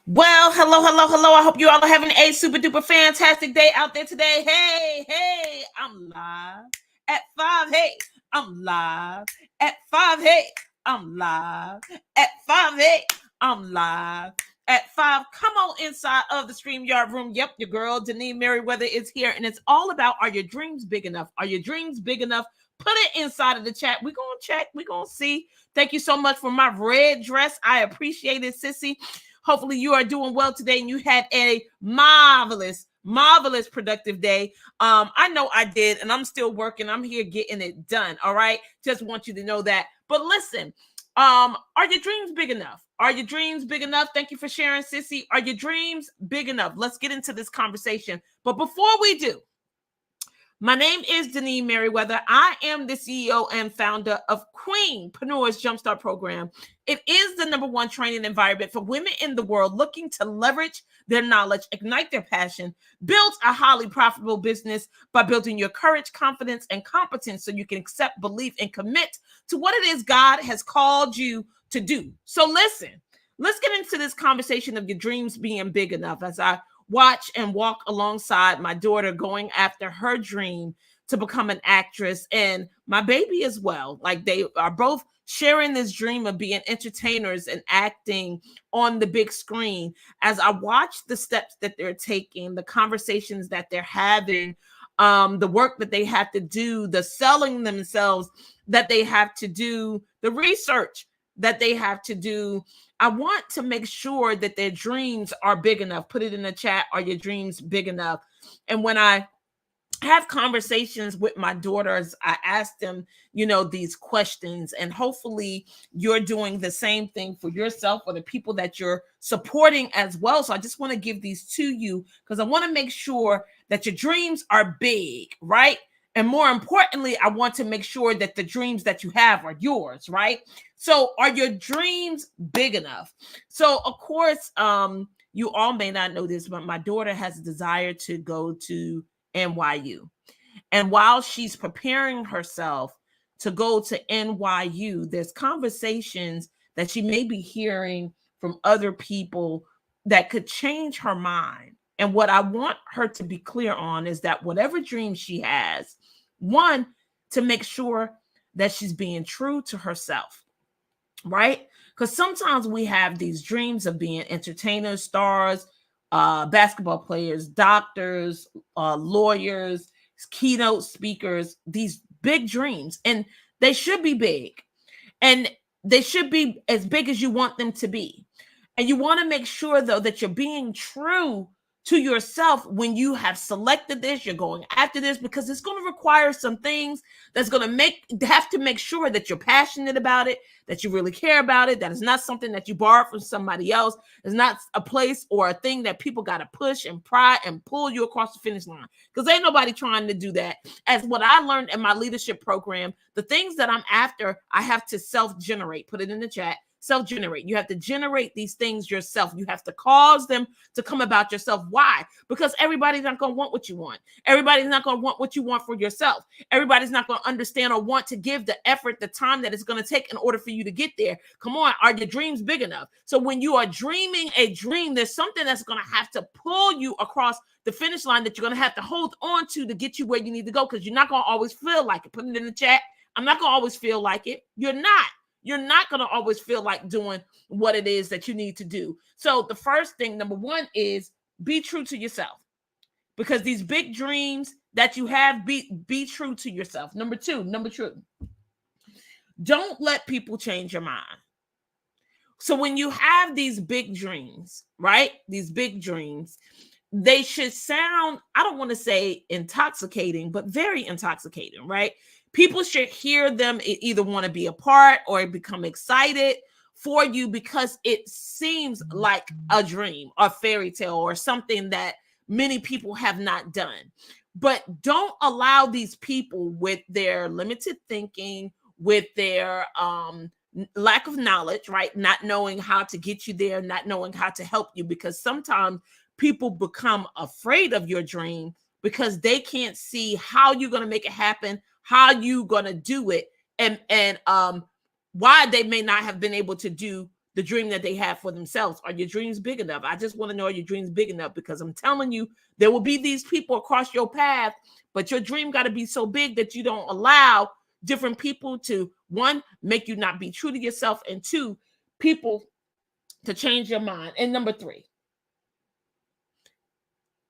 Well, hello, hello, hello. I hope you all are having a super duper fantastic day out there today. Hey, hey, I'm live at 5. Hey, I'm live at 5. Hey, I'm live at 5. Hey, I'm live at 5. Come on inside of the StreamYard room. Yep, your girl, Denise Merriweather, is here. And it's all about, are your dreams big enough? Are your dreams big enough? Put it inside of the chat. We're going to check. We're going to see. Thank you so much for my red dress. I appreciate it, sissy. Hopefully you are doing well today and you had a marvelous productive day. I know I did, and I'm still working. I'm here getting it done. All right. Just want you to know that. But listen, are your dreams big enough? Are your dreams big enough? Thank you for sharing, sissy. Are your dreams big enough? Let's get into this conversation. But before we do, my name is Denise Merriweather. I am the CEO and founder of Queenpreneurs Jumpstart Program. It is the #1 training environment for women in the world looking to leverage their knowledge, ignite their passion, build a highly profitable business by building your courage, confidence, and competence so you can accept, believe, and commit to what it is God has called you to do. So listen, let's get into this conversation of your dreams being big enough as I watch and walk alongside my daughter going after her dream to become an actress, and my baby as well. Like, they are both sharing this dream of being entertainers and acting on the big screen. As I watch the steps that they're taking, the conversations that they're having, the work that they have to do, the selling themselves that they have to do, the research that they have to do, I want to make sure that their dreams are big enough. Put it in the chat. Are your dreams big enough? And when I have conversations with my daughters, I ask them, these questions, and hopefully you're doing the same thing for yourself or the people that you're supporting as well. So I just want to give these to you because I want to make sure that your dreams are big, right? And more importantly, I want to make sure that the dreams that you have are yours, right? So are your dreams big enough? So of course, you all may not know this, but my daughter has a desire to go to NYU. And while she's preparing herself to go to NYU, there's conversations that she may be hearing from other people that could change her mind. And what I want her to be clear on is that whatever dream she has, one, to make sure that she's being true to herself, right? Because sometimes we have these dreams of being entertainers, stars, basketball players, doctors, lawyers, keynote speakers, these big dreams, and they should be big, and they should be as big as you want them to be. And you want to make sure, though, that you're being true to yourself when you have selected this, you're going after this, because it's going to require some things that's going to have to make sure that you're passionate about it, that you really care about it, that it's not something that you borrowed from somebody else. It's not a place or a thing that people got to push and pry and pull you across the finish line, because ain't nobody trying to do that. As what I learned in my leadership program, the things that I'm after, I have to self-generate. Put it in the chat. Self-generate. You have to generate these things yourself. You have to cause them to come about yourself. Why? Because everybody's not going to want what you want. Everybody's not going to want what you want for yourself. Everybody's not going to understand or want to give the effort, the time that it's going to take in order for you to get there. Come on, are your dreams big enough? So when you are dreaming a dream, there's something that's going to have to pull you across the finish line that you're going to have to hold on to get you where you need to go, because you're not going to always feel like it. Put it in the chat. I'm not going to always feel like it. You're not. You're not going to always feel like doing what it is that you need to do. So the first thing, #1, is be true to yourself, because these big dreams that you have, be true to yourself. #2, don't let people change your mind. So when you have these big dreams, right? These big dreams, they should sound, I don't want to say intoxicating, but very intoxicating, right? People should hear them, either want to be a part or become excited for you, because it seems like a dream or fairy tale or something that many people have not done. But don't allow these people, with their limited thinking, with their lack of knowledge, right? Not knowing how to get you there, not knowing how to help you, because sometimes people become afraid of your dream because they can't see how you're going to make it happen, how you going to do it, and why they may not have been able to do the dream that they have for themselves. Are your dreams big enough? I just want to know, are your dreams big enough? Because I'm telling you, there will be these people across your path, but your dream got to be so big that you don't allow different people to, one, make you not be true to yourself, and two, people to change your mind. And number three,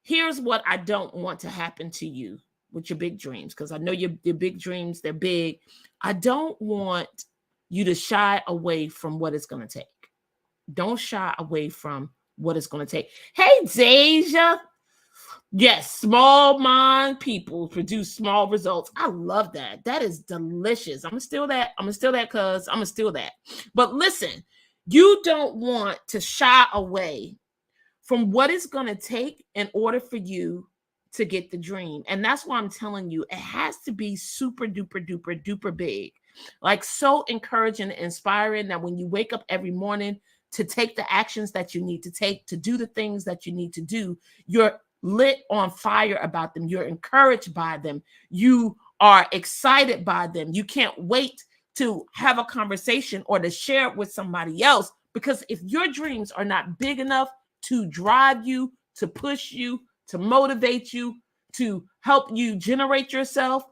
here's what I don't want to happen to you with your big dreams, because I know your big dreams, they're big. I don't want you to shy away from what it's going to take. Don't shy away from what it's going to take. Hey, Deja. Yes, small mind people produce small results. I love that. That is delicious. I'm going to steal that. Because I'm going to steal that. But listen, you don't want to shy away from what it's going to take in order for you to get the dream. And that's why I'm telling you, it has to be super duper duper duper big. Like so encouraging and inspiring that when you wake up every morning to take the actions that you need to take, to do the things that you need to do, you're lit on fire about them. You're encouraged by them. You are excited by them. You can't wait to have a conversation or to share it with somebody else, because if your dreams are not big enough to drive you, to push you, to motivate you, to help you generate yourself,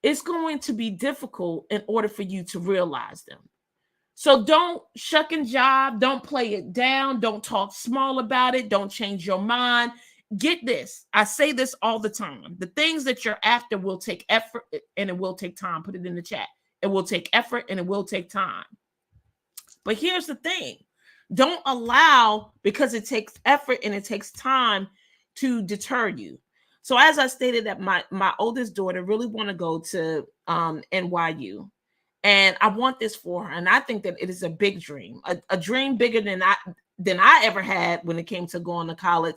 it's going to be difficult in order for you to realize them. So don't shuck and jive. Don't play it down. Don't talk small about it. Don't change your mind. Get this. I say this all the time. The things that you're after will take effort and it will take time. Put it in the chat. It will take effort and it will take time. But here's the thing. Don't allow, because it takes effort and it takes time, to deter you. So as I stated, that my oldest daughter really want to go to NYU. And I want this for her. And I think that it is a big dream, a dream bigger than I ever had when it came to going to college.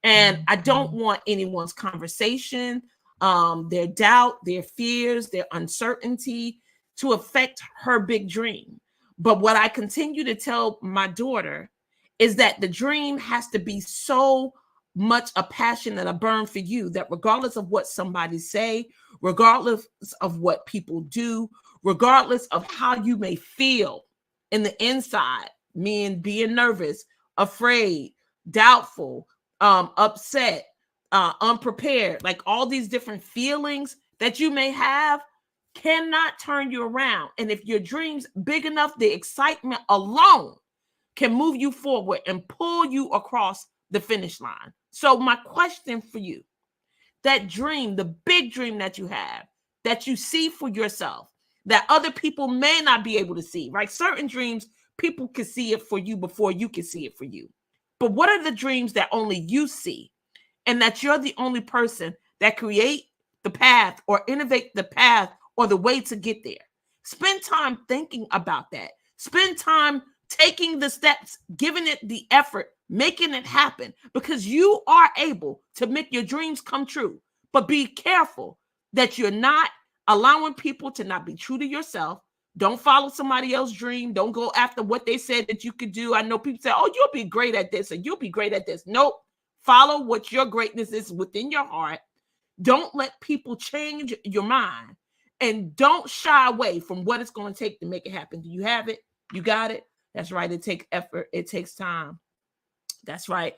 And I don't want anyone's conversation, their doubt, their fears, their uncertainty to affect her big dream. But what I continue to tell my daughter is that the dream has to be so much a passion and a burn for you that regardless of what somebody say, regardless of what people do, regardless of how you may feel in the inside, meaning being nervous, afraid, doubtful, upset, unprepared, like all these different feelings that you may have cannot turn you around. And if your dream's big enough, the excitement alone can move you forward and pull you across the finish line. So my question for you, that dream, the big dream that you have, that you see for yourself, that other people may not be able to see, right? Certain dreams, people can see it for you before you can see it for you. But what are the dreams that only you see, and that you're the only person that create the path or innovate the path or the way to get there? Spend time thinking about that. Spend time taking the steps, giving it the effort, making it happen, because you are able to make your dreams come true. But be careful that you're not allowing people to not be true to yourself. Don't follow somebody else's dream. Don't go after what they said that you could do. I know people say, oh, you'll be great at this, or you'll be great at this. Nope. Follow what your greatness is within your heart. Don't let people change your mind. And don't shy away from what it's going to take to make it happen. Do you have it? You got it? That's right. It takes effort. It takes time. That's right.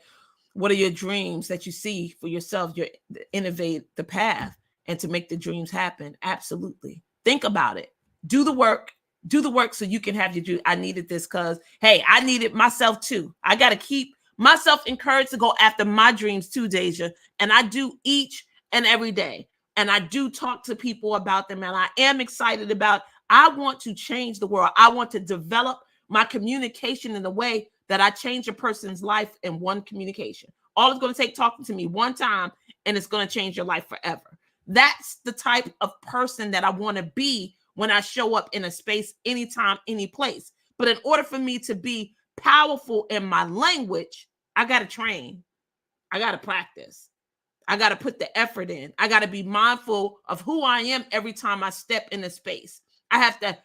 What are your dreams that you see for yourself? You innovate the path and to make the dreams happen. Absolutely. Think about it. Do the work. Do the work so you can have your dream. I needed this because, hey, I needed myself too. I got to keep myself encouraged to go after my dreams too, Deja. And I do each and every day. And I do talk to people about them. And I am excited about, I want to change the world. I want to develop my communication in a way that I change a person's life in one communication. All it's going to take talking to me one time, and it's going to change your life forever. That's the type of person that I want to be when I show up in a space, anytime, any place. But in order for me to be powerful in my language, I got to train. I got to practice. I got to put the effort in. I got to be mindful of who I am every time I step in a space. I have to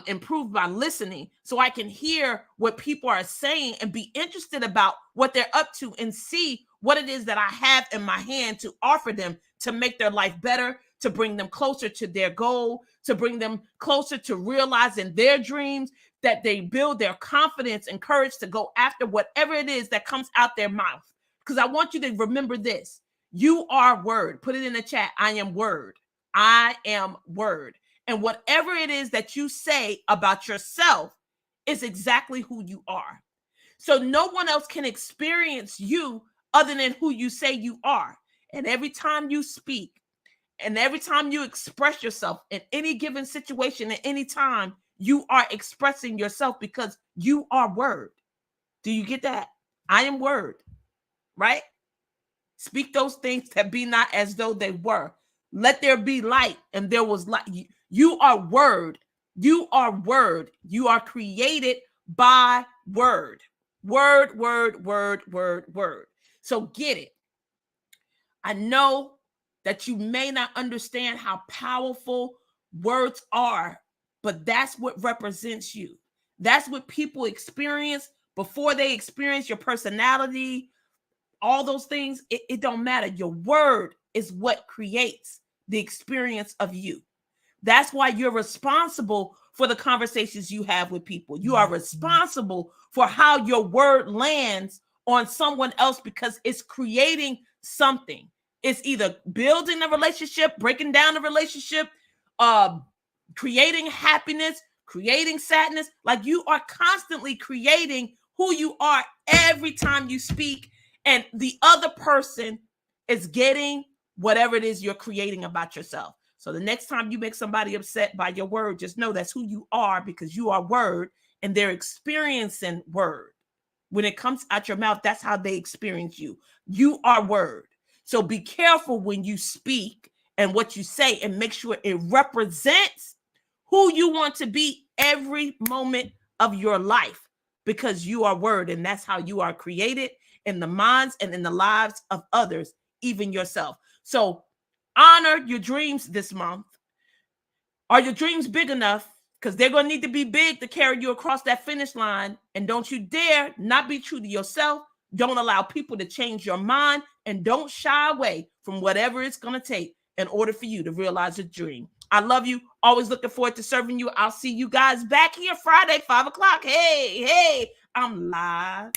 improve by listening so I can hear what people are saying and be interested about what they're up to and see what it is that I have in my hand to offer them to make their life better, to bring them closer to their goal, to bring them closer to realizing their dreams. that they build their confidence and courage to go after whatever it is that comes out their mouth. Because I want you to remember this. You are word. Put it in the chat. I am word. I am word. And whatever it is that you say about yourself is exactly who you are. So no one else can experience you other than who you say you are. And every time you speak and every time you express yourself in any given situation at any time, you are expressing yourself because you are word. Do you get that? I am word, right? Speak those things that be not as though they were. Let there be light, and there was light. You are word. You are word. You are created by word. Word, word, word, word, word. So get it. I know that you may not understand how powerful words are, but that's what represents you. That's what people experience before they experience your personality. All those things, it don't matter. Your word is what creates the experience of you. That's why you're responsible for the conversations you have with people. You are responsible for how your word lands on someone else because it's creating something. It's either building a relationship, breaking down a relationship, creating happiness, creating sadness. Like, you are constantly creating who you are every time you speak, and the other person is getting whatever it is you're creating about yourself. So the next time you make somebody upset by your word, just know that's who you are, because you are word and they're experiencing word. When it comes out your mouth, that's how they experience you. You are word. So be careful when you speak and what you say, and make sure it represents who you want to be every moment of your life, because you are word, and that's how you are created in the minds and in the lives of others, even yourself. So honor your dreams this month. Are your dreams big enough? Because they're going to need to be big to carry you across that finish line. And don't you dare not be true to yourself. Don't allow people to change your mind, and don't shy away from whatever it's going to take in order for you to realize your dream. I love you. Always looking forward to serving you. I'll see you guys back here Friday, 5 o'clock. Hey, I'm live